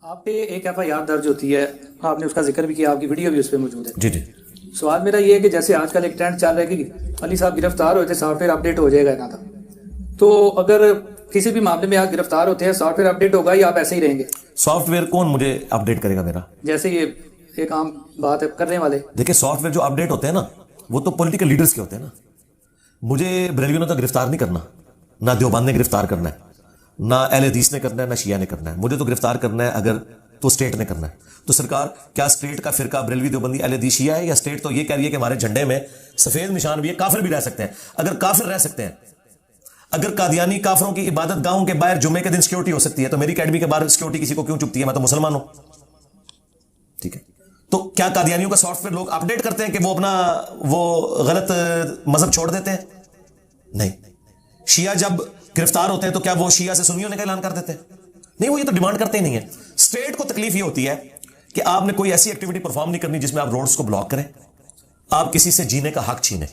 آپ پہ ایک FIR درج ہوتی ہے، آپ نے اس کا ذکر بھی کیا، آپ کی ویڈیو بھی اس پہ موجود ہے. جی جی. سوال میرا یہ ہے کہ جیسے آج کل ایک ٹرینڈ چل رہا ہے کہ علی صاحب گرفتار ہوئے تھے، سافٹ ویئر اپڈیٹ ہو جائے گا نا تھا، تو اگر کسی بھی معاملے میں آپ گرفتار ہوتے ہیں سافٹ ویئر اپڈیٹ ہوگا یا آپ ایسے ہی رہیں گے؟ سافٹ ویئر کون مجھے اپڈیٹ کرے گا میرا؟ جیسے یہ ایک عام بات ہے کرنے والے. دیکھیں سافٹ ویئر جو اپڈیٹ ہوتے ہیں نا وہ تو پولیٹیکل لیڈرز کے ہوتے ہیں نا. مجھے بریلویوں نے تو گرفتار نہیں کرنا، نہ دیوبند نے گرفتار کرنا ہے، نہ اہل حدیث نے کرنا ہے، نہ شیعہ نے کرنا ہے. مجھے تو گرفتار کرنا ہے اگر تو اسٹیٹ نے کرنا ہے. تو سرکار کیا اسٹیٹ کا فرقہ بریلوی دیوبندی اہل حدیث شیعہ ہے، یا اسٹیٹ تو یہ کہہ رہی ہے کہ ہمارے جھنڈے میں سفید نشان بھی ہے، کافر بھی رہ سکتے ہیں؟ اگر کافر رہ سکتے ہیں، اگر قادیانی کافروں کی عبادت گاہوں کے باہر جمعے کے دن سیکورٹی ہو سکتی ہے تو میری اکیڈمی کے باہر سیکورٹی کسی کو کیوں چپتی ہے؟ میں تو مسلمان ہوں. ٹھیک ہے، تو کیا قادیانیوں کا سافٹ ویئر لوگ اپڈیٹ کرتے ہیں کہ وہ اپنا وہ غلط مذہب چھوڑ دیتے ہیں؟ نہیں. شیعہ جب گرفتار ہوتے ہیں تو کیا وہ شیعہ سے سنیوں نے کا اعلان کر دیتے ہیں؟ نہیں، وہ یہ تو ڈیمانڈ کرتے ہی نہیں ہے. اسٹیٹ کو تکلیف یہ ہوتی ہے کہ آپ نے کوئی ایسی ایکٹیویٹی پرفارم نہیں کرنی جس میں آپ روڈز کو بلاک کریں، آپ کسی سے جینے کا حق چھینیں.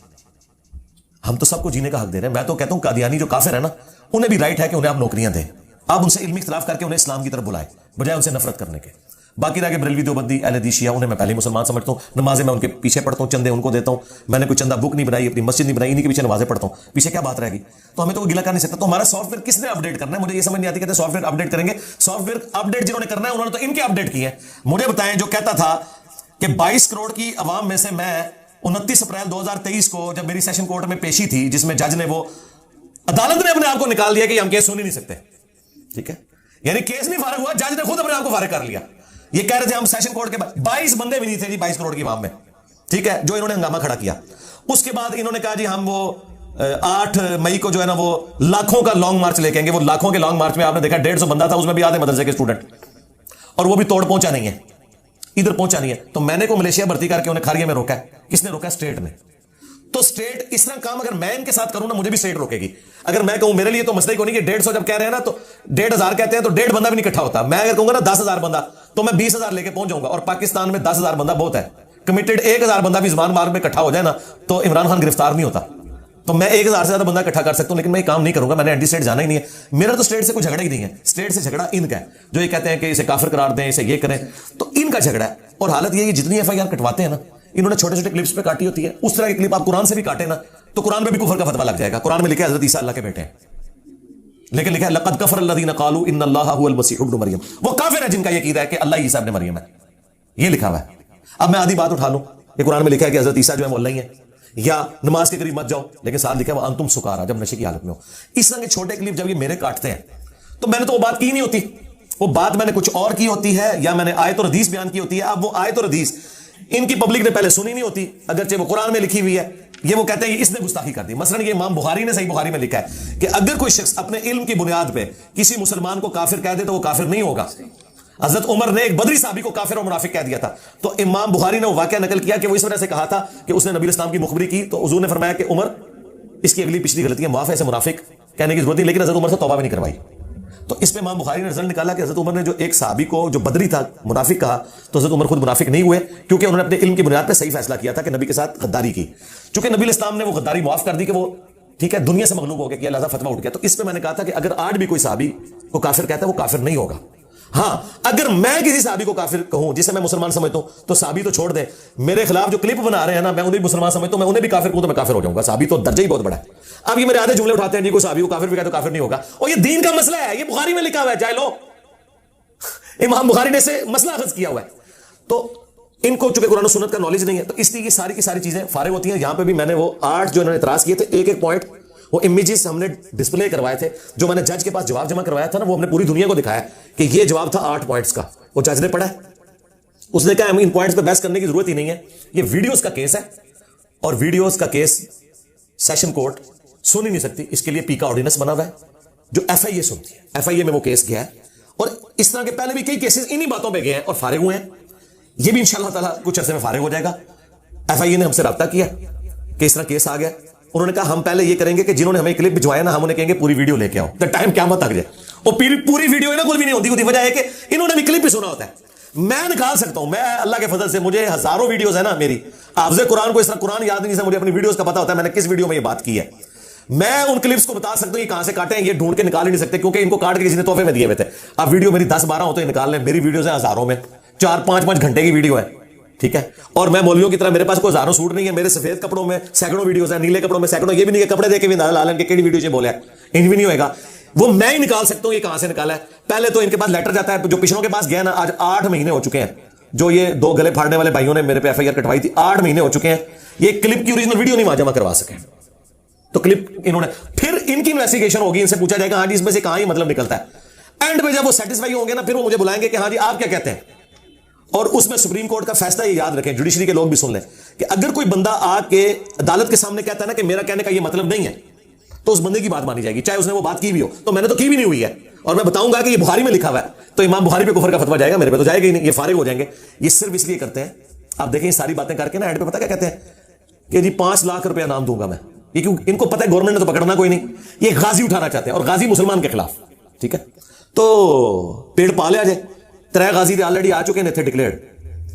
ہم تو سب کو جینے کا حق دے رہے ہیں. میں تو کہتا ہوں قادیانی جو کافر ہے نا، انہیں بھی رائٹ ہے کہ انہیں آپ نوکریاں دیں. آپ ان سے علمی اختلاف کر کے انہیں اسلام کی طرف بلائیں بجائے ان سے نفرت کرنے کے. باقی رہ کے بریلوی دیوبندی اہل حدیث شیعہ انہیں میں پہلے مسلمان سمجھتا ہوں. نمازیں میں ان کے پیچھے پڑھتا ہوں، چندے ان کو دیتا ہوں. میں نے کوئی چندہ بک نہیں بنائی، اپنی مسجد نہیں بنائی، انہیں کے پیچھے نمازیں پڑھتا ہوں. پیچھے کیا بات رہے گی؟ تو ہمیں تو گلا کر نہیں سکتا. تو ہمارا سافٹ ویئر کس نے اپڈیٹ کرنا ہے؟ مجھے یہ سمجھ نہیں آتی. کہتے ہیں سافٹ ویئر اپڈیٹ کریں گے. سافٹ ویئر اپڈیٹ جنہوں نے کرنا ہے انہوں نے تو ان کے اپڈیٹ کی ہے. مجھے بتائیں جو کہتا تھا کہ 22 کروڑ کی عوام میں سے میں 29 اپریل 2023 کو جب میری سیشن کورٹ میں پیشی تھی جس میں جج نے وہ عدالت نے اپنے آپ کو نکال دیا کہ ہم کیس سن ہی نہیں سکتے. ٹھیک ہے، یعنی کیس نہیں فارغ ہوا، جج نے خود اپنے آپ کو فارغ کر لیا. یہ کہہ رہے تھے ہم سیشن کورٹ کے 22 بندے بھی نہیں تھے جی 22 کروڑ کی عوام میں. ٹھیک ہے، جو انہوں نے ہنگامہ کھڑا کیا. اس کے بعد انہوں نے کہا جی ہم وہ 8 مئی کو جو ہے نا وہ لاکھوں کا لانگ مارچ لے کے آئیں گے. وہ لاکھوں کے لانگ مارچ میں آپ نے دیکھا 150 بندہ تھا، اس میں بھی آدھے مدرسے کے اسٹوڈنٹ، اور وہ بھی توڑ پہنچا نہیں ہے، ادھر پہنچا نہیں ہے. تو میں نے کو ملیشیا بھرتی کر کے انہیں کھاریے میں روکا ہے. کس نے روکا؟ اسٹیٹ نے. تو اسٹیٹ اس طرح کام اگر میں ان کے ساتھ کروں نا، مجھے بھی اسٹیٹ روکے گی. اگر میں کہوں میرے لیے تو مسئلہ ہی کوئی نہیں کہ 150 جب کہہ رہے ہیں نا تو 1500 کہتے ہیں تو 1.5 بندہ بھی نہیں اکٹھا ہوتا. میں اگر کہوں گا نا 10,000 بندہ تو میں 20,000 لے کے پہنچ جاؤں گا. اور پاکستان میں 10,000 بندہ بہت ہے. کمیٹڈ 1,000 بندہ بھی زبان مارگ میں اکٹھا ہو جائے نا تو عمران خان گرفتار نہیں ہوتا. تو میں 1,000 سے زیادہ بندہ اکٹھا کر سکتا ہوں، لیکن میں یہ کام نہیں کروں گا. میں نے اینٹی اسٹیٹ جانا ہی نہیں ہے. میرا تو اسٹیٹ سے کوئی جھگڑا ہی نہیں ہے. اسٹیٹ سے جھگڑا ان کا ہے جو یہ کہتے ہیں کہ اسے کافر قرار دیں، اسے یہ کریں. تو ان کا جھگڑا ہے. اور حالت یہ ہے جتنی FIR کٹواتے ہیں نا انہوں نے چھوٹے چھوٹے کلپس پہ کاٹی ہوتی ہے. اس طرح کی کلپ آپ قرآن سے بھی کاٹے نا تو قرآن میں بھی کفر کا فتویٰ لگ جائے گا. قرآن میں لکھا ہے حضرت عیسیٰ اللہ کے بیٹے ہیں، لیکن لکھا ہے لقد کفر الذین قالوا ان اللہ هو المسیح ابن مریم. وہ کافر ہے جن کا یہ عقیدہ ہے کہ اللہ عیسیٰ ابن مریم ہے. یہ لکھا ہوا ہے. اب میں آدھی بات اٹھا لوں کہ قرآن میں لکھا ہے کہ حضرت عیسیٰ جو ہے وہ اللہ ہی ہے، یا نماز کے قریب مت جاؤ، لیکن ساتھ لکھا ہے وہ انتم سکارا، جب نشے کی حالت میں ہو. اس طرح کے چھوٹے کلپ جب یہ میرے کاٹتے ہیں تو میں نے تو وہ بات کی نہیں ہوتی، وہ بات میں نے کچھ اور کی ہوتی ہے، یا میں نے آیت اور حدیث بیان کی ہوتی ہے. اب وہ آیت اور حدیث ان کی پبلک نے پہلے سنی نہیں ہوتی، اگرچہ وہ قرآن میں لکھی ہوئی ہے. یہ وہ کہتے ہیں اس نے گستاخی کر دی. مثلا یہ امام بخاری نے صحیح بخاری میں لکھا ہے کہ اگر کوئی شخص اپنے علم کی بنیاد پہ کسی مسلمان کو کافر کہہ دے تو وہ کافر نہیں ہوگا. حضرت عمر نے ایک بدری صحابی کو کافر اور منافق کہہ دیا تھا، تو امام بخاری نے وہ واقعہ نقل کیا کہ وہ اس وجہ سے کہا تھا کہ اس نے نبی اسلام کی مخبری کی تو حضور نے فرمایا کہ عمر اس کی اگلی پچھلی غلطیاں معاف ہے، اسے منافق کہنے کی ضرورت نہیں. لیکن حضرت عمر سے توبہ بھی نہیں کروائی. تو اس پہ امام بخاری نے رزلٹ نکالا کہ حضرت عمر نے جو ایک صحابی کو جو بدری تھا منافق کہا تو حضرت عمر خود منافق نہیں ہوئے، کیونکہ انہوں نے اپنے علم کی بنیاد پہ صحیح فیصلہ کیا تھا کہ نبی کے ساتھ غداری کی. چونکہ نبی اسلام نے وہ غداری معاف کر دی کہ وہ ٹھیک ہے دنیا سے مغلوب ہو گیا، لہذا فتویٰ اٹھ گیا. تو اس پہ میں نے کہا تھا کہ اگر آج بھی کوئی صحابی کو کافر کہتا ہے وہ کافر نہیں ہوگا. ہاں اگر میں کسی صحابی کو کافر کہوں جسے میں مسلمان سمجھتا ہوں تو صحابی تو چھوڑ دیں، میرے خلاف جو کلپ بنا رہے ہیں نا میں انہیں بھی مسلمان سمجھتا ہوں، میں انہیں بھی کافر کہوں تو میں کافر ہو جاؤں گا. صحابی تو درجہ ہی بہت بڑا ہے. اب یہ میرے آدھے جملے اٹھاتے ہیں جی کوئی صحابی کو کافر بھی کہے تو کافر نہیں ہوگا، اور یہ دین کا مسئلہ ہے، یہ بخاری میں لکھا ہوا ہے، جائے لو امام بخاری نے سے مسئلہ اخذ کیا ہوا ہے. تو ان کو چونکہ قرآن و سنت کا نالج نہیں ہے تو اس لیے یہ ساری کی ساری چیزیں فارغ ہوتی ہیں. یہاں پہ بھی میں نے وہ 8 جو انہوں نے اعتراض کیے تھے ایک ایک پوائنٹ وہ امیجز ہم نے ڈسپلے کروائے تھے. جو میں نے جج کے پاس جواب جمع کروایا تھا نا وہ ہم نے پوری دنیا کو دکھایا کہ یہ جواب تھا 8 پوائنٹس کا. وہ جج نے پڑھا ہے، اس نے کہا ہم ان پوائنٹس پہ بحث کرنے کی ضرورت ہی نہیں ہے، یہ ویڈیوز کا کیس ہے اور ویڈیوز کا کیس سیشن کورٹ سن ہی نہیں سکتی. اس کے لیے پی کا آرڈیننس بنا ہوا ہے جو FIA سنتی ہے. FIA میں وہ کیس گیا ہے اور اس طرح کے پہلے بھی کئی کیسز انہی باتوں پہ گئے ہیں اور فارغ ہوئے ہیں. یہ بھی انشاءاللہ تعالیٰ کچھ عرصے میں فارغ ہو جائے گا. FIA نے ہم سے رابطہ کیا کہ اس طرح کیس آ گیا. انہوں نے کہا ہم پہلے یہ کریں گے کہ جنہوں نے ہمیں کلپ بھجوایا نا ہم انہیں کہیں گے پوری ویڈیو لے کے آؤ. دا ٹائم قیامت تک جائے اور پوری ویڈیو ہے نا کوئی بھی نہیں ہوتی. وجہ ہے کہ انہوں نے بھی کلپ بھی سنا ہوتا ہے. میں نکال سکتا ہوں، میں اللہ کے فضل سے مجھے ہزاروں ویڈیوز ہے نا میری حافظ قرآن کو اس طرح قرآن یاد نہیں سے مجھے اپنی ویڈیوز کا پتا ہوتا ہے میں نے کس ویڈیو میں یہ بات کی ہے. میں ان کلپس کو بتا سکتا ہوں یہ کہاں سے کاٹے ہیں, یہ ڈھونڈ کے نکال ہی نہیں سکتے کیونکہ ان کو کاٹ کے کسی نے تحفے میں دیے ہوئے تھے. اب ویڈیو میری 10-12 ہوتے ہیں نکال لیں, میری ویڈیوز ہیں ہزاروں میں, 4-5 گھنٹے کی ویڈیو ہے, ٹھیک ہے. اور میں مولویوں کی طرح میرے پاس کوئی ہزاروں سوٹ نہیں ہے, میرے سفید کپڑوں میں سینکڑوں ویڈیوز ہیں, نیلے کپڑوں میں سینکڑوں, یہ بھی نہیں کہ کپڑے دے کے بھی اندازہ لیں کہ کیڑی ویڈیو سے بولے ہے, ان بھی نہیں ہوئے گا. وہ میں ہی نکال سکتا ہوں یہ کہاں سے نکالا ہے. پہلے تو ان کے پاس لیٹر جاتا ہے, جو پچھلوں کے پاس گیا نا, آج 8 مہینے ہو چکے ہیں, جو یہ 2 گلے پھاڑنے والے بھائیوں نے میرے پہ FIR کٹوائی تھی, 8 مہینے ہو چکے ہیں, یہ کلپ کی اوریجنل ویڈیو نہیں وہاں جمع کروا سکے. تو کلپ انہوں نے, پھر ان کی انویسٹیگیشن ہوگی, ان سے پوچھا جائے گا ہاں جی اس میں سے کہاں ہی مطلب نکلتا ہے. اینڈ میں جب وہ سیٹسفائی ہوں گے نا, پھر وہ مجھے بلائیں گے کہ ہاں جی آپ کیا کہتے ہیں. اور اس میں سپریم کورٹ کا فیصلہ یہ یاد رکھیں, جوڈیشری کے لوگ بھی سن لیں, کہ اگر کوئی بندہ آ کے عدالت کے سامنے کہتا ہے نا کہ میرا کہنے کا یہ مطلب نہیں ہے, تو اس بندے کی بات مانی جائے گی, چاہے اس نے وہ بات کی بھی ہو. تو میں نے تو کی بھی نہیں ہوئی ہے, اور میں بتاؤں گا کہ یہ بخاری میں لکھا ہوا ہے, تو امام بخاری پہ کفر کا فتویٰ جائے گا, میرے پہ تو جائے گا ہی نہیں, یہ فارغ ہو جائیں گے. یہ صرف اس لیے کرتے ہیں, آپ دیکھیں یہ ساری باتیں کر کے نا اینڈ پہ پتہ کیا کہتے ہیں کہ جی 5 لاکھ روپیہ انعام دوں گا میں. یہ کیوں, ان کو پتہ ہے گورنمنٹ نے تو پکڑنا کوئی نہیں, یہ غازی اٹھانا چاہتے ہیں, اور غازی مسلمان کے خلاف, ٹھیک ہے. تو پیڑ پا لیا جائے, 3 غازی آلریڈی آ چکے ہیں تھے ڈکلیئرڈ,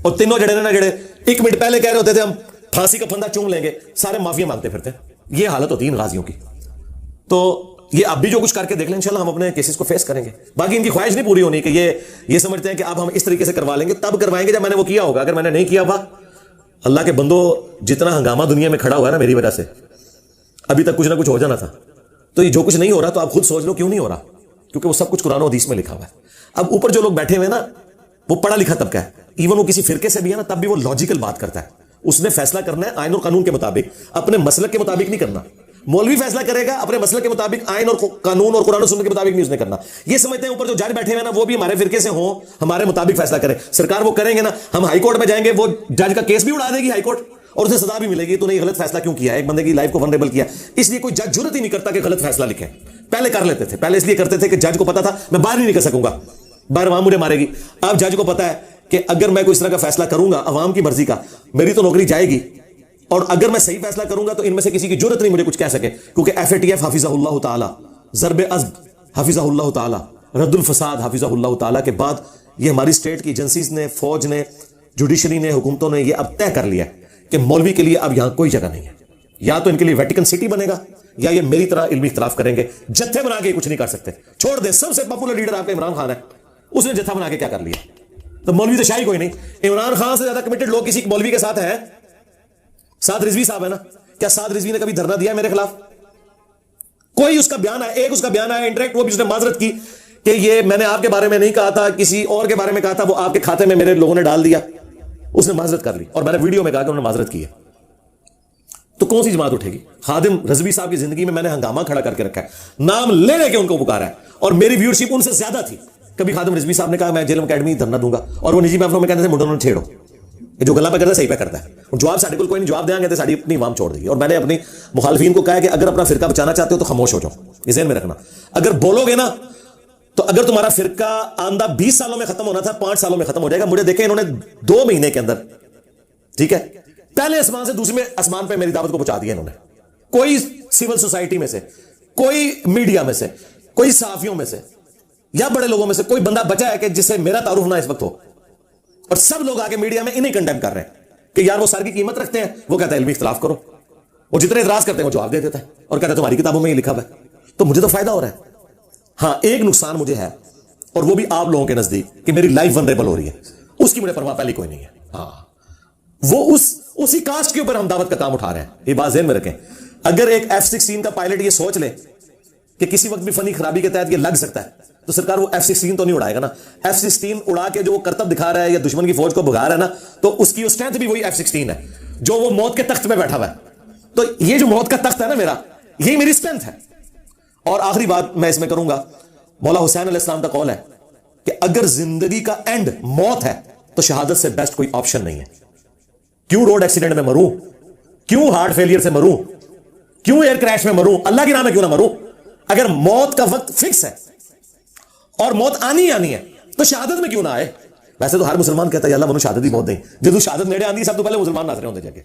اور تینوں جڑے نا جڑے 1 منٹ پہلے کہہ رہے ہوتے تھے ہم پھانسی کا پھندا چوم لیں گے, سارے معافیا مانگتے پھرتے. یہ حالت ہوتی ہے ان غازیوں کی. تو یہ اب بھی جو کچھ کر کے دیکھ لیں, انشاءاللہ ہم اپنے کیسز کو فیس کریں گے. باقی ان کی خواہش نہیں پوری ہونی کہ یہ سمجھتے ہیں کہ اب ہم اس طریقے سے کروا لیں گے, تب کروائیں گے جب میں نے وہ کیا ہوگا. اگر میں نے نہیں کیا ہوا, اللہ کے بندو جتنا ہنگامہ دنیا میں کھڑا ہوا ہے نا میری وجہ سے, ابھی تک کچھ نہ کچھ ہو جانا تھا. تو یہ جو کچھ نہیں ہو رہا, تو آپ خود سوچ لو کیوں نہیں ہو رہا, کیونکہ وہ سب کچھ قرآن و حدیث میں لکھا ہوا ہے. اب اوپر جو لوگ بیٹھے ہوئے نا, وہ پڑھا لکھا طبقہ ہے, ایون وہ کسی فرقے سے بھی ہے نا, تب بھی وہ لاجیکل بات کرتا ہے. اس نے فیصلہ کرنا ہے آئین اور قانون کے مطابق, اپنے مسلک کے مطابق نہیں کرنا. مولوی فیصلہ کرے گا اپنے مسئلے کے مطابق, آئین اور قانون اور قرآن و سنت کے مطابق نہیں اس نے کرنا. یہ سمجھتے ہیں اوپر جو جج بیٹھے ہوئے نا, وہ بھی ہمارے فرقے سے ہوں, ہمارے مطابق فیصلہ کریں. سرکار وہ کریں گے نا, ہم ہائی کورٹ میں جائیں گے, وہ جج کا کیس بھی اڑا دے گی ہائی کورٹ, اور اسے سزا بھی ملے گی. تو نے یہ غلط فیصلہ کیوں کیا, ایک بندے کی لائف کو ونریبل کیا. اس لیے کوئی جج جرات ہی نہیں کرتا کہ غلط فیصلہ لکھے. پہلے کر لیتے تھے, پہلے اس لیے کرتے تھے کہ جج کو پتا تھا میں باہر نہیں نکل سکوں گا, باہر عوام مجھے مارے گی. اب جج کو پتا ہے کہ اگر میں کوئی اس طرح کا فیصلہ کروں گا عوام کی مرضی کا, میری تو نوکری جائے گی, اور اگر میں صحیح فیصلہ کروں گا تو ان میں سے کسی کی جرت نہیں مجھے کچھ کہہ سکے, کیونکہ FATF حفظہ اللہ تعالی, ضرب عزب حفظہ اللہ تعالی, رد الفساد حفظہ اللہ تعالی کے بعد یہ ہماری اسٹیٹ کی ایجنسیز نے, فوج نے, جوڈیشری نے, حکومتوں نے یہ اب طے کر لیا کہ مولوی کے لیے اب یہاں کوئی جگہ نہیں ہے. یا تو ان کے لیے ویٹیکن سٹی بنے گا, یا یہ میری طرح علمی اختلاف کریں گے. جتھے بنا کے کچھ نہیں کر سکتے. چھوڑ دیں, سب سے پاپولر لیڈر آپ کا عمران خان ہے, اس نے جتھا بنا کے کیا کر لیا. تو مولوی تو شاہی کوئی نہیں. عمران خان سے زیادہ کمیٹڈ لوگ کسی مولوی کے ساتھ ہیں. سعد رضوی صاحب ہے نا, کیا سعد رضوی نے کبھی دھرنا دیا ہے میرے خلاف؟ کوئی اس کا بیان ہے, ایک اس کا بیان ہے انٹریکٹ, وہ بھی اس نے معذرت کی کہ یہ میں نے آپ کے بارے میں نہیں کہا تھا, کسی اور کے بارے میں کہا تھا, وہ آپ کے کھاتے میں میرے لوگوں نے ڈال دیا. اس نے معذرت کر لی, اور میں نے ویڈیو میں کہا کہ انہوں نے معذرت کی ہے. تو کون سی جماعت اٹھے گی؟ خادم رضوی صاحب کی زندگی میں نے ہنگامہ کھڑا کر کے رکھا ہے, نام لے لے کے ان کو پکارا ہے, اور میری ویورشپ ان سے زیادہ تھی. کبھی خادم رضوی صاحب نے کہا میں جیلم اکیڈمی دھرنا دوں گا, اور وہ نجی محفلوں میں کہتے تھے منڈوں نے چھیڑو, جو گلا پہ کرتا ہے صحیح پہ کرتا ہے. جواب ساڈے کوئی نہیں, جواب دیں گے تو ساری اپنی عوام چھوڑ دے گی. اور میں نے اپنی مخالفین کو کہا ہے کہ اگر اپنا فرقہ بچانا چاہتے ہو تو خاموش ہو جاؤ, یہ ذہن میں رکھنا. اگر بولو گے نا, تو اگر تمہارا فرقہ آندہ 20 سالوں میں ختم ہونا تھا, 5 سالوں میں ختم ہو جائے گا. مجھے دیکھیں انہوں نے 2 مہینے کے اندر, ٹھیک ہے, پہلے آسمان سے دوسرے آسمان پہ میری دعوت کو پہنچا دیا انہوں نے. کوئی سول سوسائٹی میں سے, کوئی میڈیا میں سے, کوئی صحافیوں میں سے, یا بڑے لوگوں میں سے کوئی بندہ بچا ہے کہ جس سے میرا تعارف نہ اس وقت ہو, اور سب لوگ آگے میڈیا میں انہیں کنڈیم کر رہے ہیں کہ یار وہ سر کی قیمت رکھتے ہیں. وہ کہتا ہے علمی اختلاف کرو, وہ جتنے اعتراض کرتے ہیں وہ جواب دے دیتا ہے, اور کہتا ہے تمہاری کتابوں میں یہ لکھا ہوا ہے. تو مجھے تو فائدہ ہو رہا ہے. ہاں ایک نقصان مجھے ہے, اور وہ بھی آپ لوگوں کے نزدیک, کہ میری لائف ونریبل ہو رہی ہے. اس کی مجھے پرواہ پہلی کوئی نہیں ہے. ہاں وہ اسی کاسٹ کے اوپر ہم دعوت کا کام اٹھا رہے ہیں, یہ بات ذہن میں رکھیں. اگر ایک F-16 کا پائلٹ یہ سوچ لے کہ کسی وقت بھی فنی خرابی کے تحت یہ لگ سکتا ہے, تو سرکار وہ F-16 تو نہیں اڑائے گا نا. F-16 اڑا کے جو وہ کرتب دکھا رہا ہے یا دشمن کی فوج کو بھگا رہا ہے نا, تو اس کی اسٹرینتھ بھی وہی F-16 ہے جو وہ موت کے تخت پہ بیٹھا ہوا ہے. تو یہ جو موت کا تخت ہے نا میرا, یہی میری اسٹرینتھ ہے. اور آخری بات میں اس میں کروں گا, مولا حسین علیہ السلام کا قول ہے کہ اگر زندگی کا اینڈ موت ہے تو شہادت سے بیسٹ کوئی آپشن نہیں ہے. کیوں روڈ ایکسیڈنٹ میں مروں, کیوں ہارٹ فیلئر سے مروں, کیوں ایئر کریش میں مروں, اللہ کے نام میں کیوں نہ مروں. اگر موت کا وقت فکس ہے اور موت آنی ہے تو شہادت میں کیوں نہ آئے. ویسے تو ہر مسلمان کہتا ہے یا اللہ منو شہادت دی موت نہیں, جدو شہادت نیڑے آندی سب تو پہلے مسلمان ناظرے ہوندے جا کے.